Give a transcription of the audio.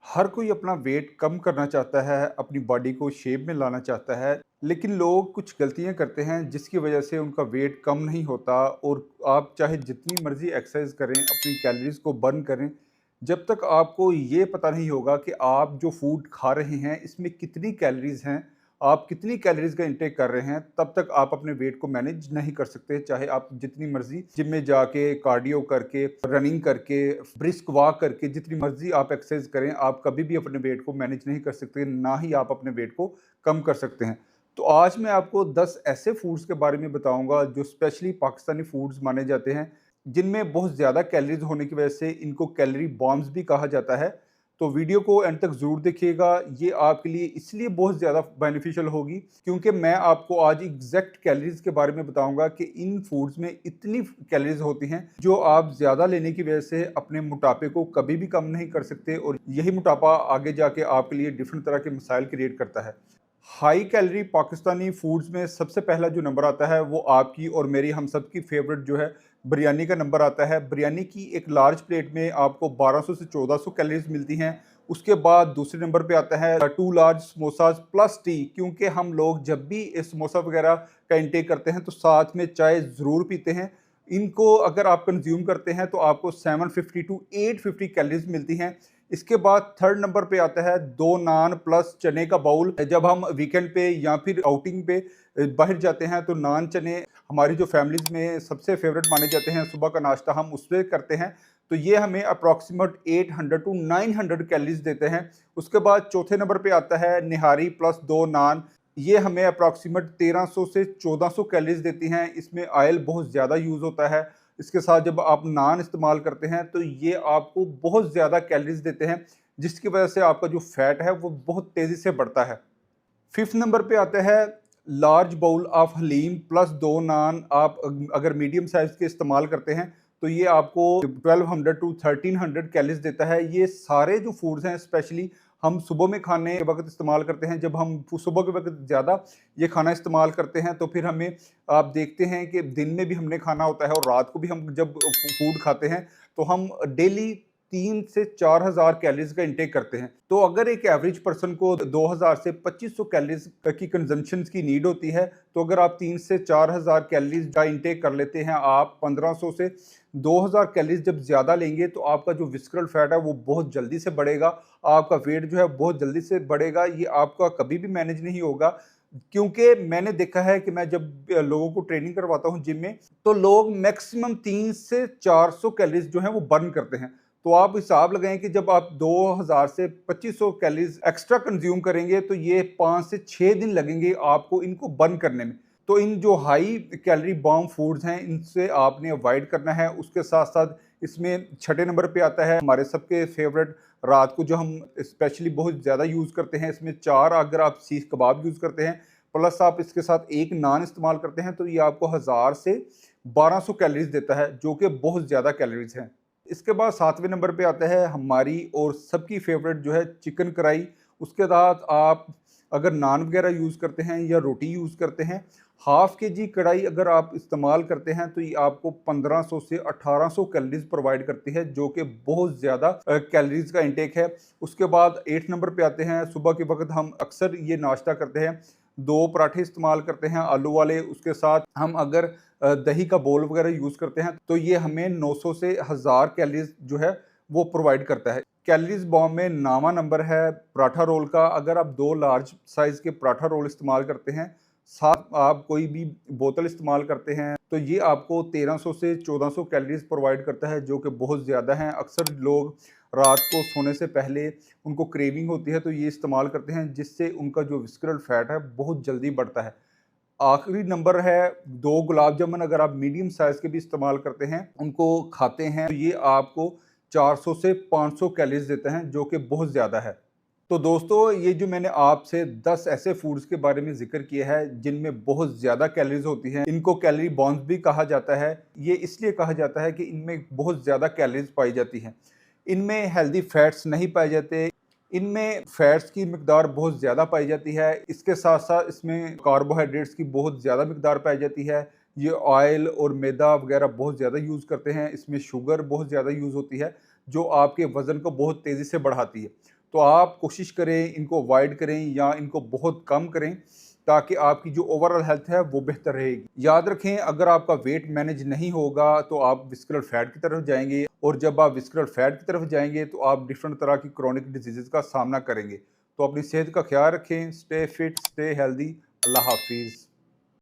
हर कोई अपना वेट कम करना चाहता है, अपनी बॉडी को शेप में लाना चाहता है, लेकिन लोग कुछ गलतियां करते हैं जिसकी वजह से उनका वेट कम नहीं होता। और आप चाहे जितनी मर्जी एक्सरसाइज करें, अपनी कैलोरीज को बर्न करें, जब तक आपको ये पता नहीं होगा कि आप जो फूड खा रहे हैं इसमें कितनी कैलोरीज हैं, आप कितनी कैलोरीज का इंटेक कर रहे हैं, तब तक आप अपने वेट को मैनेज नहीं कर सकते। चाहे आप जितनी मर्जी जिम में जाके, कार्डियो करके, रनिंग करके, ब्रिस्क वॉक करके, जितनी मर्जी आप एक्सरसाइज करें, आप कभी भी अपने वेट को मैनेज नहीं कर सकते, ना ही आप अपने वेट को कम कर सकते हैं। तो आज मैं आपको 10 ऐसे फूड्स के बारे में बताऊंगा जो स्पेशली पाकिस्तानी फूड्स माने जाते हैं, जिनमें बहुत ज़्यादा कैलोरीज होने की वजह से इनको कैलोरी बॉम्ब्स भी कहा जाता है। तो वीडियो को एंड तक ज़रूर देखिएगा। ये आपके लिए इसलिए बहुत ज़्यादा बेनिफिशियल होगी क्योंकि मैं आपको आज एग्जैक्ट कैलोरीज के बारे में बताऊंगा कि इन फूड्स में इतनी कैलोरीज होती हैं जो आप ज़्यादा लेने की वजह से अपने मोटापे को कभी भी कम नहीं कर सकते, और यही मोटापा आगे जाके आपके लिए डिफरेंट तरह के मसाइल क्रिएट करता है। हाई कैलोरी पाकिस्तानी फूड्स में सबसे पहला जो नंबर आता है वो आपकी और मेरी, हम सब की फेवरेट जो है, बिरयानी का नंबर आता है। बिरयानी की एक लार्ज प्लेट में आपको 1200 से 1400 कैलोरीज मिलती हैं। उसके बाद दूसरे नंबर पे आता है 2 लार्ज समोसाज प्लस टी, क्योंकि हम लोग जब भी समोसा वगैरह का इंटेक करते हैं तो साथ में चाय ज़रूर पीते हैं। इनको अगर आप कंज्यूम करते हैं तो आपको 750 टू 850 कैलोरीज मिलती हैं। इसके बाद थर्ड नंबर पे आता है 2 नान प्लस चने का बाउल। जब हम वीकेंड पे या फिर आउटिंग पे बाहर जाते हैं तो नान चने हमारी जो फैमिलीज में सबसे फेवरेट माने जाते हैं, सुबह का नाश्ता हम उससे करते हैं। तो ये हमें अप्रॉक्सीमेट 800 टू 900 कैलोरीज देते हैं। उसके बाद चौथे नंबर पे आता है निहारी प्लस 2 नान। ये हमें अप्रॉक्सीमेट 1300 से 1400 कैलोरीज देती हैं। इसमें ऑयल बहुत ज़्यादा यूज़ होता है। इसके साथ जब आप नान इस्तेमाल करते हैं तो ये आपको बहुत ज़्यादा कैलोरीज देते हैं, जिसकी वजह से आपका जो फैट है वो बहुत तेज़ी से बढ़ता है। फिफ्थ नंबर पे आता है large bowl of haleem plus 2 naan. आप अगर मीडियम साइज़ के इस्तेमाल करते हैं तो ये आपको 1200 टू 1300 कैलोरीज देता है। ये सारे जो फूड्स हैं स्पेशली हम सुबह में खाने के वक्त इस्तेमाल करते हैं। जब हम सुबह के वक्त ज़्यादा ये खाना इस्तेमाल करते हैं तो फिर हमें, आप देखते हैं कि दिन में भी हमने खाना होता है और रात को भी हम जब फूड खाते हैं तो हम डेली 3 से 4 हज़ार कैलोरीज का इंटेक करते हैं। तो अगर एक एवरेज पर्सन को 2000 से 2500 कैलोरीज की कंजम्पशन की नीड होती है, तो अगर आप 3 से 4 हज़ार कैलोरीज का इंटेक कर लेते हैं, आप 1500 से 2000 कैलोरीज जब ज़्यादा लेंगे तो आपका जो विस्करल फैट है वो बहुत जल्दी से बढ़ेगा। आपका वेट जो है बहुत जल्दी से बढ़ेगा। ये आपका कभी भी मैनेज नहीं होगा, क्योंकि मैंने देखा है कि मैं जब लोगों को ट्रेनिंग करवाता हूँ जिम में, तो लोग मैक्सिमम 3 से 400 कैलोरीज जो है वो बर्न करते हैं। तो आप हिसाब लगाएं कि जब आप 2000 से 2500 कैलोरीज एक्स्ट्रा कंज्यूम करेंगे तो ये 5 से 6 दिन लगेंगे आपको इनको बर्न करने में। तो इन जो हाई कैलोरी बॉम्ब फूड्स हैं इनसे आपने अवॉइड करना है। उसके साथ साथ इसमें छठे नंबर पे आता है हमारे सबके फेवरेट, रात को जो हम स्पेशली बहुत ज़्यादा यूज़ करते हैं, इसमें 4 अगर आप सीख कबाब यूज़ करते हैं प्लस आप इसके साथ एक नान इस्तेमाल करते हैं तो ये आपको 1000 से 1200 कैलोरीज देता है, जो कि बहुत ज़्यादा कैलोरीज हैं। इसके बाद सातवें नंबर पे आता है हमारी और सबकी फेवरेट जो है चिकन कढ़ाई। उसके साथ आप अगर नान वगैरह यूज़ करते हैं या रोटी यूज़ करते हैं, हाफ के जी कढ़ाई अगर आप इस्तेमाल करते हैं तो ये आपको 1500 से 1800 कैलोरीज प्रोवाइड करती है, जो कि बहुत ज़्यादा कैलोरीज का इंटेक है। उसके बाद 8 नंबर पे आते हैं, सुबह के वक्त हम अक्सर ये नाश्ता करते हैं, 2 पराठे इस्तेमाल करते हैं आलू वाले। उसके साथ हम अगर दही का बोल वगैरह यूज़ करते हैं तो ये हमें 900 से 1000 कैलोरीज जो है वो प्रोवाइड करता है। कैलोरीज बॉम्ब में नामा नंबर है पराठा रोल का। अगर आप 2 लार्ज साइज़ के पराठा रोल इस्तेमाल करते हैं, साथ आप कोई भी बोतल इस्तेमाल करते हैं, तो ये आपको 1300 से 1400 कैलोरीज प्रोवाइड करता है, जो कि बहुत ज़्यादा हैं। अक्सर लोग रात को सोने से पहले उनको क्रेविंग होती है तो ये इस्तेमाल करते हैं, जिससे उनका जो विस्करल फैट है बहुत जल्दी बढ़ता है। आखिरी नंबर है 2 गुलाब जामुन। अगर आप मीडियम साइज़ के भी इस्तेमाल करते हैं, उनको खाते हैं, तो ये आपको 400 से 500 कैलोरीज देते हैं, जो कि बहुत ज़्यादा है। तो दोस्तों, ये जो मैंने आपसे 10 ऐसे फूड्स के बारे में ज़िक्र किया है जिनमें बहुत ज़्यादा कैलोरीज होती हैं, इनको कैलोरी बॉम्ब्स भी कहा जाता है। ये इसलिए कहा जाता है कि इनमें बहुत ज़्यादा कैलोरीज पाई जाती हैं। इनमें हेल्दी फैट्स नहीं पाए जाते, इनमें फैट्स की मिकदार बहुत ज़्यादा पाई जाती है। इसके साथ साथ इसमें कार्बोहाइड्रेट्स की बहुत ज़्यादा मिकदार पाई जाती है। ये ऑयल और मैदा वगैरह बहुत ज़्यादा यूज़ करते हैं। इसमें शुगर बहुत ज़्यादा यूज़ होती है, जो आपके वज़न को बहुत तेज़ी से बढ़ाती है। तो आप कोशिश करें इनको अवॉइड करें या इनको बहुत कम करें, ताकि आपकी जो ओवरऑल हेल्थ है वो बेहतर रहेगी। याद रखें, अगर आपका वेट मैनेज नहीं होगा तो आप विस्कुलर फैट की तरफ जाएंगे, और जब आप विस्कुलर फैट की तरफ जाएंगे तो आप डिफरेंट तरह की क्रोनिक डिजीज़ का सामना करेंगे। तो अपनी सेहत का ख्याल रखें। Stay fit, stay healthy. अल्लाह हाफिज़।